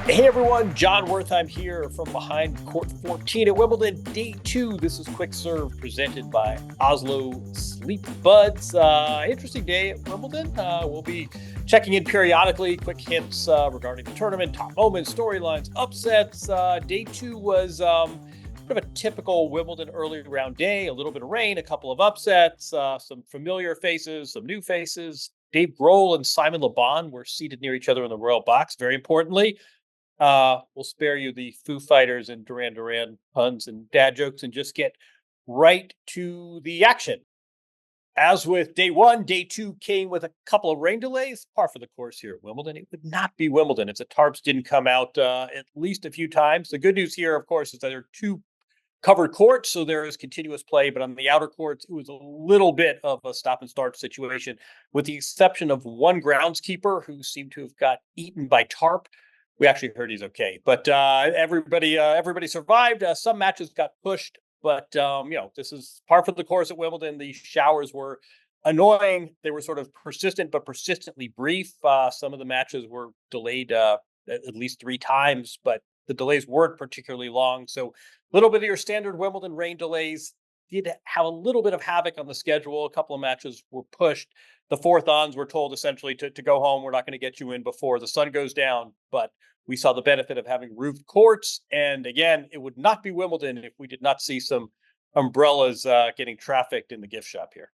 Hey everyone, Jon Wertheim here from behind court 14 at Wimbledon, day 2. This is Quick Serve presented by Oslo Sleep Buds. Interesting day at Wimbledon. We'll be checking in periodically, quick hints regarding the tournament, top moments, storylines, upsets. Day 2 was sort of a typical Wimbledon early round day, a little bit of rain, a couple of upsets, some familiar faces, some new faces. Dave Grohl and Simon Le Bon were seated near each other in the royal box, very importantly. We'll spare you the Foo Fighters and Duran Duran puns and dad jokes and just get right to the action. As with day 1, day 2 came with a couple of rain delays, par for the course here at Wimbledon. It would not be Wimbledon if the tarps didn't come out at least a few times. The good news here, of course, is that there are 2 covered courts, so there is continuous play. But on the outer courts, it was a little bit of a stop and start situation, with the exception of one groundskeeper who seemed to have got eaten by tarp. We actually heard he's okay, but everybody survived. Some matches got pushed, but this is par for the course at Wimbledon. The showers were annoying. They were sort of persistent, but persistently brief. Some of the matches were delayed at least 3 times, but the delays weren't particularly long. So a little bit of your standard Wimbledon rain delays did have a little bit of havoc on the schedule. A couple of matches were pushed. The fourth ons were told essentially to go home. We're not going to get you in before the sun goes down. But we saw the benefit of having roofed courts. And again, it would not be Wimbledon if we did not see some umbrellas getting trafficked in the gift shop here.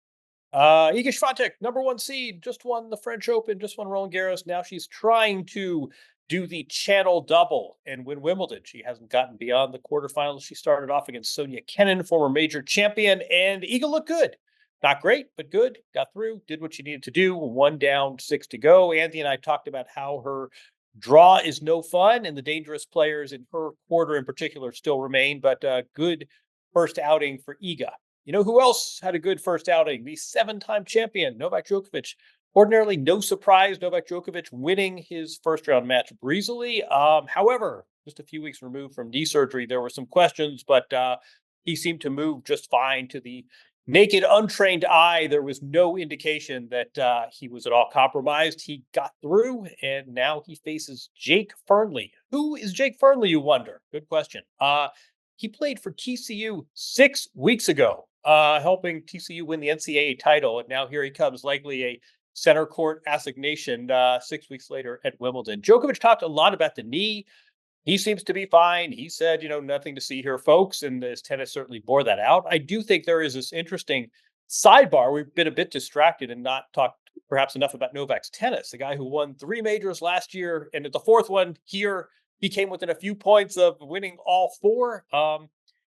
Iga Świątek, number 1 seed, just won the French Open, just won Roland Garros. Now she's trying to do the channel double and win Wimbledon. She hasn't gotten beyond the quarterfinals. She started off against Sonia Kenin, former major champion, and Iga looked good. Not great, but good. Got through, did what she needed to do. 1 down, 6 to go. Andy and I talked about how her draw is no fun, and the dangerous players in her quarter in particular still remain, but good first outing for Iga. You know who else had a good first outing? The 7-time champion, Novak Djokovic. Ordinarily, no surprise, Novak Djokovic winning his first round match breezily. However, just a few weeks removed from knee surgery, there were some questions, but he seemed to move just fine to the naked, untrained eye. There was no indication that he was at all compromised. He got through, and now he faces Jake Fernley. Who is Jake Fernley, you wonder? Good question. He played for TCU 6 weeks ago, helping TCU win the NCAA title, and now here he comes, likely a center court assignation 6 weeks later at Wimbledon. Djokovic talked a lot about the knee. He seems to be fine. He said, nothing to see here, folks. And his tennis certainly bore that out. I do think there is this interesting sidebar. We've been a bit distracted and not talked perhaps enough about Novak's tennis, the guy who won 3 majors last year. And at the 4th one here, he came within a few points of winning all 4.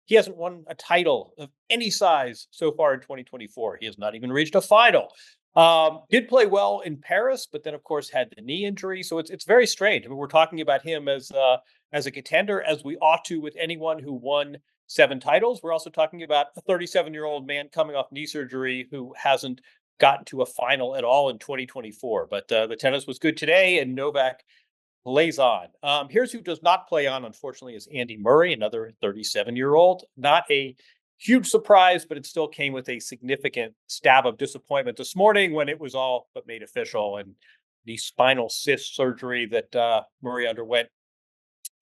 He hasn't won a title of any size so far in 2024. He has not even reached a final. Did play well in Paris, but then of course had the knee injury. So it's very strange. I mean, we're talking about him as a contender, as we ought to with anyone who won 7 titles. We're also talking about a 37-year-old man coming off knee surgery who hasn't gotten to a final at all in 2024. But the tennis was good today, and Novak plays on. Here's who does not play on, unfortunately, is Andy Murray, another 37-year-old. Not a huge surprise, but it still came with a significant stab of disappointment this morning when it was all but made official. And the spinal cyst surgery that Murray underwent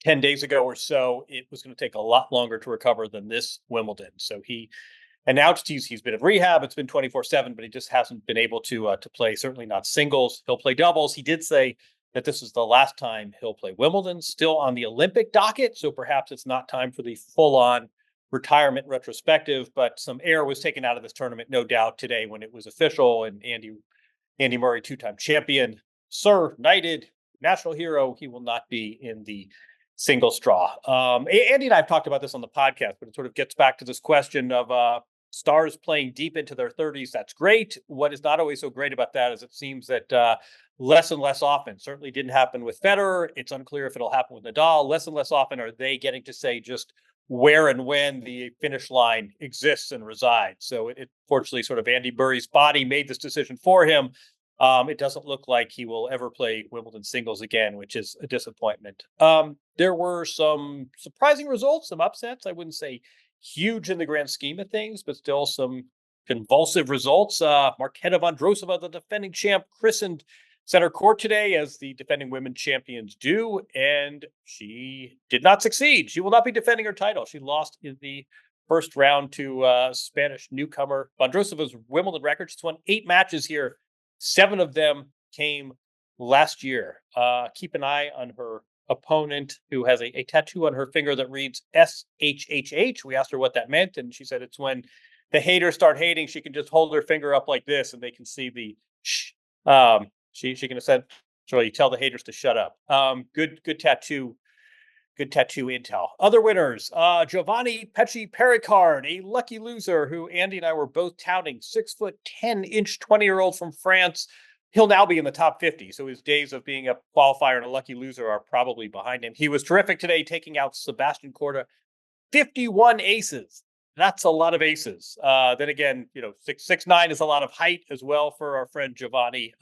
10 days ago or so, it was going to take a lot longer to recover than this Wimbledon. So he announced he's been in rehab. It's been 24/7, but he just hasn't been able to play, certainly not singles. He'll play doubles. He did say that this is the last time he'll play Wimbledon, still on the Olympic docket. So perhaps it's not time for the full-on retirement retrospective, but some air was taken out of this tournament, no doubt, today when it was official. And Andy Murray, 2-time champion, Sir, knighted, national hero, he will not be in the single straw. Andy and I have talked about this on the podcast, but it sort of gets back to this question of stars playing deep into their 30s. That's great. What is not always so great about that is it seems that less and less often, certainly didn't happen with Federer. It's unclear if it'll happen with Nadal. Less and less often are they getting to say just where and when the finish line exists and resides. So it fortunately sort of Andy Murray's body made this decision for him. It doesn't look like he will ever play Wimbledon singles again, which is a disappointment. There were some surprising results, some upsets. I wouldn't say huge in the grand scheme of things, but still some convulsive results. Markéta Vondroušová, the defending champ, christened center court today, as the defending women's champions do, and she did not succeed. She will not be defending her title. She lost in the first round to Spanish newcomer Vondroušová's Wimbledon record. She's won 8 matches here. 7 of them came last year. Keep an eye on her opponent, who has a tattoo on her finger that reads SHHH. We asked her what that meant, and she said it's when the haters start hating, she can just hold her finger up like this and they can see the shh. She can essentially tell the haters to shut up. Good tattoo intel. Other winners, Giovanni Pesci Pericard, a lucky loser who Andy and I were both touting, 6'10", 20-year-old from France. He'll now be in the top 50, so his days of being a qualifier and a lucky loser are probably behind him. He was terrific today, taking out Sebastian Korda. 51 aces. That's a lot of aces. Then again, 6'9" is a lot of height as well for our friend Giovanni.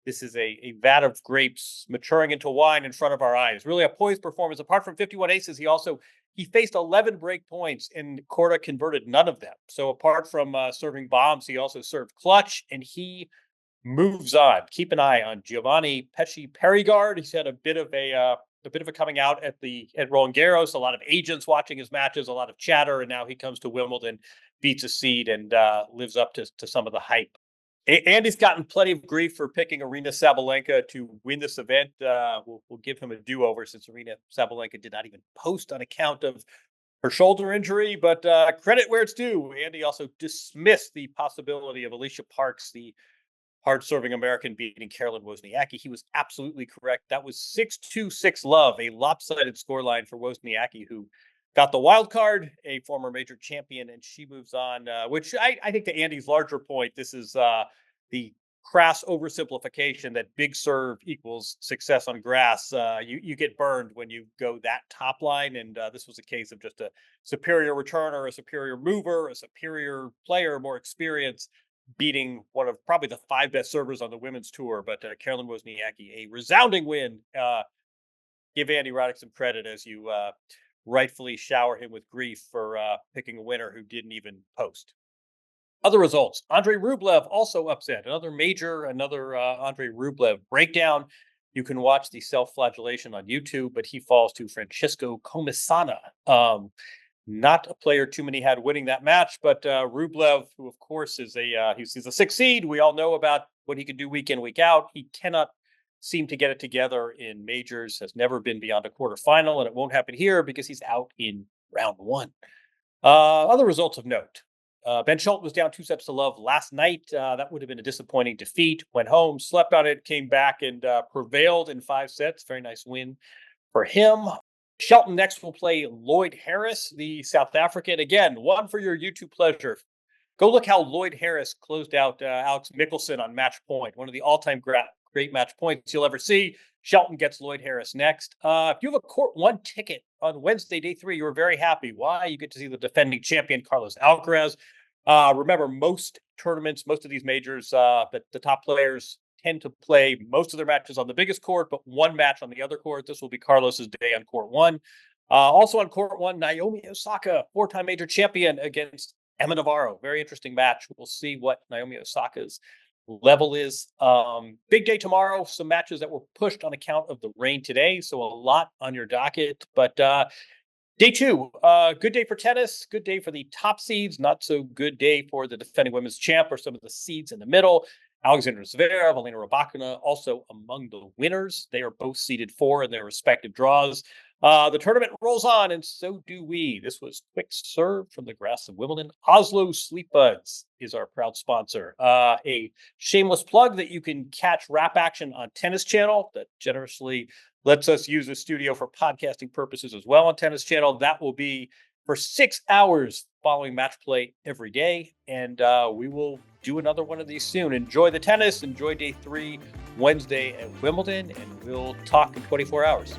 This is a vat of grapes maturing into wine in front of our eyes. Really a poised performance. Apart from 51 aces, he faced 11 break points, and Korda converted none of them. So apart from serving bombs, he also served clutch, and he moves on. Keep an eye on Giovanni Pesci Pericard. He's had a bit of a coming out at Roland Garros. A lot of agents watching his matches, a lot of chatter, and now he comes to Wimbledon, beats a seed, and lives up to some of the hype. Andy's gotten plenty of grief for picking Aryna Sabalenka to win this event. We'll give him a do-over, since Aryna Sabalenka did not even post on account of her shoulder injury, but credit where it's due. Andy also dismissed the possibility of Alicia Parks, the hard-serving American, beating Caroline Wozniacki. He was absolutely correct. That was 6-2, 6-love, a lopsided scoreline for Wozniacki, who got the wild card, a former major champion, and she moves on, which I think, to Andy's larger point, this is the crass oversimplification that big serve equals success on grass. You get burned when you go that top line, and this was a case of just a superior returner, a superior mover, a superior player, more experience, beating one of probably the 5 best servers on the women's tour. But Caroline Wozniacki, a resounding win. Give Andy Roddick some credit as you rightfully shower him with grief for picking a winner who didn't even post. Other results, Andrei Rublev also upset. Another Andrei Rublev breakdown. You can watch the self-flagellation on YouTube, but he falls to Francisco Comisana. Not a player too many had winning that match, but Rublev, who of course is he's a 6 seed. We all know about what he can do week in, week out. He cannot seem to get it together in majors, has never been beyond a quarterfinal, and it won't happen here because he's out in round 1. Other results of note. Ben Shelton was down 2-0 last night. That would have been a disappointing defeat. Went home, slept on it, came back, and prevailed in 5 sets. Very nice win for him. Shelton next will play Lloyd Harris, the South African. Again, one for your YouTube pleasure. Go look how Lloyd Harris closed out Alex Mickelson on match point. One of the all-time great match points you'll ever see. Shelton gets Lloyd Harris next. If you have a Court 1 ticket on Wednesday, day 3, you're very happy. Why? You get to see the defending champion, Carlos Alcaraz. Remember, most tournaments, most of these majors, the top players tend to play most of their matches on the biggest court, but one match on the other court. This will be Carlos's day on Court 1. Also on Court 1, Naomi Osaka, 4-time major champion, against Emma Navarro. Very interesting match. We'll see what Naomi Osaka's level is. Big day tomorrow. Some matches that were pushed on account of the rain today, so a lot on your docket. But day 2, good day for tennis, good day for the top seeds, not so good day for the defending women's champ or some of the seeds in the middle. Alexander Zverev, Elena Rybakina, also among the winners. They are both seeded 4 in their respective draws. The tournament rolls on, and so do we. This was Quick Serve from the grass of Wimbledon. Oslo Sleep Buds is our proud sponsor. A shameless plug that you can catch Rap Action on Tennis Channel, that generously lets us use the studio for podcasting purposes as well on Tennis Channel. That will be for 6 hours following match play every day, and we will do another one of these soon. Enjoy the tennis, enjoy day 3 Wednesday at Wimbledon, and we'll talk in 24 hours.